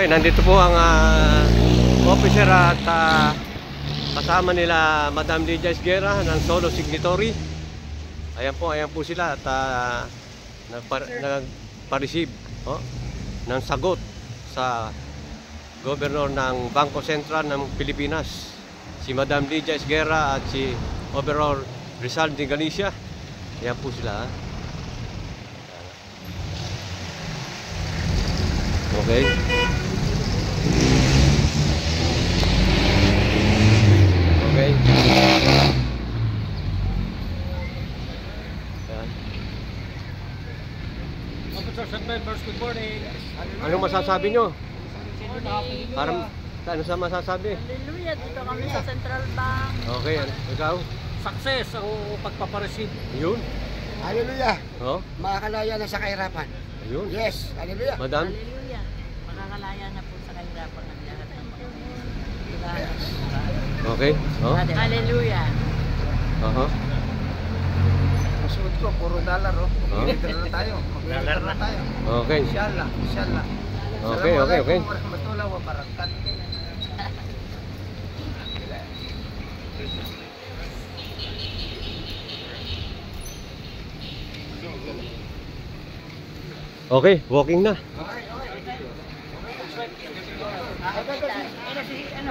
Okay, nandito po ang officer at kasama nila Madam Lydia Esguera ng Solo Signatory. Ayan po sila at nagpa-receive ng sagot sa Governor ng Bangko Sentral ng Pilipinas, si Madam Lydia Esguera at si Overall Rizal de Galicia. Ayan po sila. Okay. Okay. Officer St. Members, good morning. Anong masasabi nyo? Parang ano sa masasabi? Hallelujah, dito kami sa Central Bank. Okay, ikaw? Success ang pagpapareceive. Yun. Hallelujah. Oh, Makakalaya na sa kahirapan. yun. Yes, hallelujah. Madam? Hallelujah. Makakalaya na po sa kahirapan ng lahat ng mga Okay. Oh. Hallelujah. Masuot ko, puro dollar oh. Mag-leader na tayo. Mag-leader na tayo. Okay. Inshallah, inshallah. Okay. Assalamualaikum warahmatullahi wabarakatuh. Okay, walking na.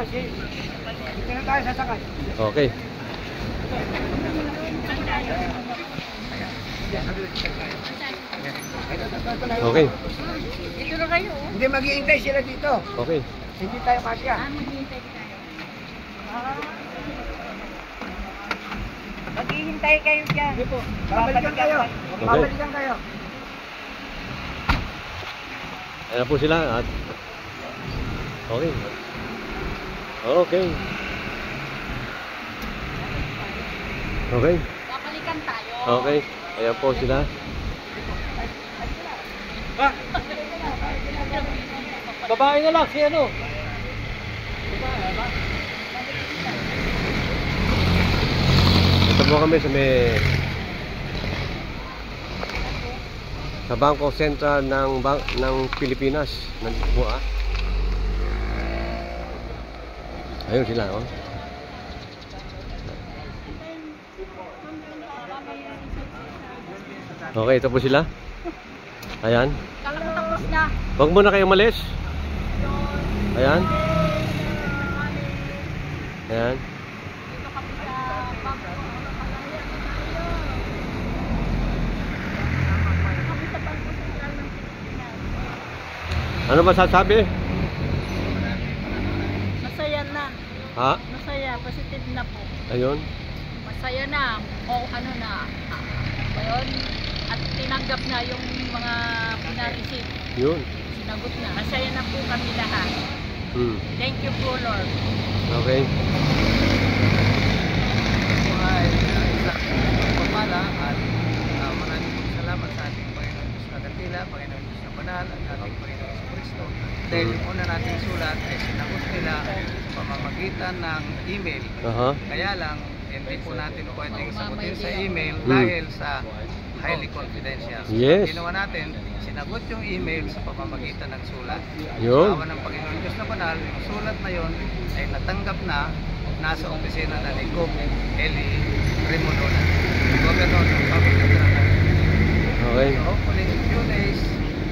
Dito na tayo sasakay. Okay. Okay. Dito na kayo. Hindi, mag-iintay sila dito. Okay. Hindi tayo kasya. Maghihintay tayo. Maghihintay kayo dyan. Babalikan kayo. Babalikan kayo. Ayan po sila at okay. Okay. Okay. Babalikan tayo. Okay. Ayan po sila. Babae na lang, si ano? Ito po kami sa Bangko Sentral ng Pilipinas. Nandito po Ayun sila Okay, ito po sila. Ayan. Kala mo tapos na. Huwag muna kayo umalis. Ayan. Ayan. Dito kami sa Bangko. Kami sa Bangko Sentral ng Pilipinas. Ano masasabi? Masaya na. Ha? Masaya. Positive na po. Ayun. Masaya na. O ano na. Ngayon, at tinanggap na yung mga pinareceive. Yun. Sinagot na. Masaya na po kami lahat. Thank you po, Lord. Okay. Ito ay isang pagpapala at maraming salamat sa ating Panginoon Diyos na Dakila, Panginoon Diyos na Banal, at ating Panginoon Kristo. Dahil yung una nating sulat ay sinagot nila pamamagitan ng email. Kaya lang, hindi po natin pwedeng sagutin sa email dahil sa highly confidential. Yes. Ginawa natin, sinagot yung email sa pamamagitan ng sulat. Yun. Awa ng Panginoon Diyos na Banal, yung sulat na yon ay natanggap na nasa opisina na ni Gov. Eli Remolona, Governor ng Bangko Sentral. Okay. So hopefully in few days,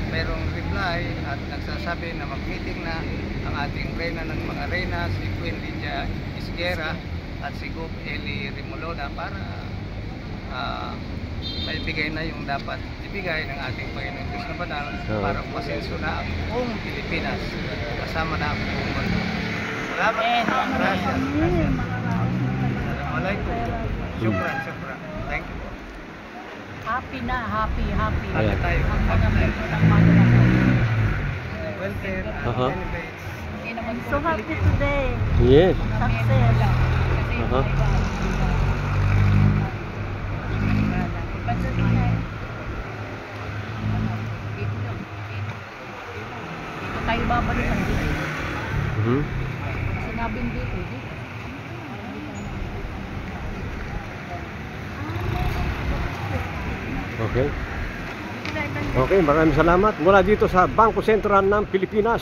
mayroong reply at nagsasabi na mag-meeting na ang ating reyna ng mga reyna, si Queen Lydia Esguera at si Gov. Eli Remolona para maibigay na yung dapat ibigay ng ating Panginoon Diyos na Banal para umasenso na ang buong Pilipinas kasama na ang buong mundo. Salamat. Gracias. Assalamualaikum. Syukran. Thank you. Happy na, happy. Ayan. Tayo. Ang mga ng mga Welfare and benefits. I'm so happy today. Yes. Success. Tayo babalik ang dito. Sinabing dito. Okay. Okay, maraming salamat. Mula dito sa Bangko Sentral ng Pilipinas.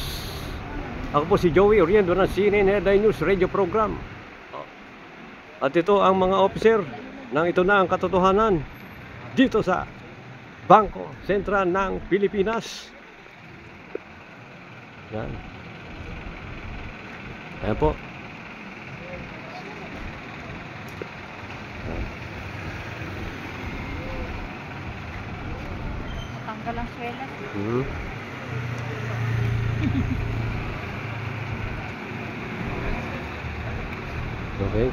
Ako po si Joey Oriendo ng CNN Headline News Radio Program. At ito ang mga officer ng Ito Na Ang Katotohanan dito sa Bangko Sentral ng Pilipinas. Yan. Ayan po. Tanggal ang swela. Okay.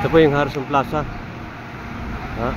Ito po yung Harrison Plaza. Ha?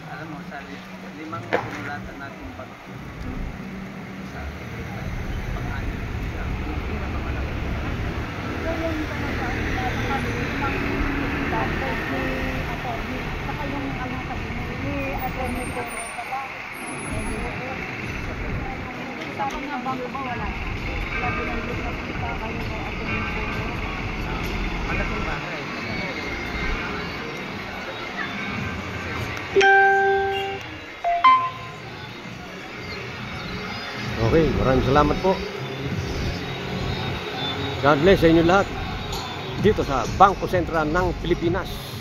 Alam mo, sa limang sinulatan natin pag sa pang-anin sa pinakamalaki. So yung talaga limang dapat ni attorney saka yung ano sabi ni attorney ko pala sa mga bangko ba wala labi ng lupa kita kayo ng attorney ko Malaking bagay. Okay, maraming salamat po. God bless sa inyo lahat dito sa Bangko Sentral ng Pilipinas.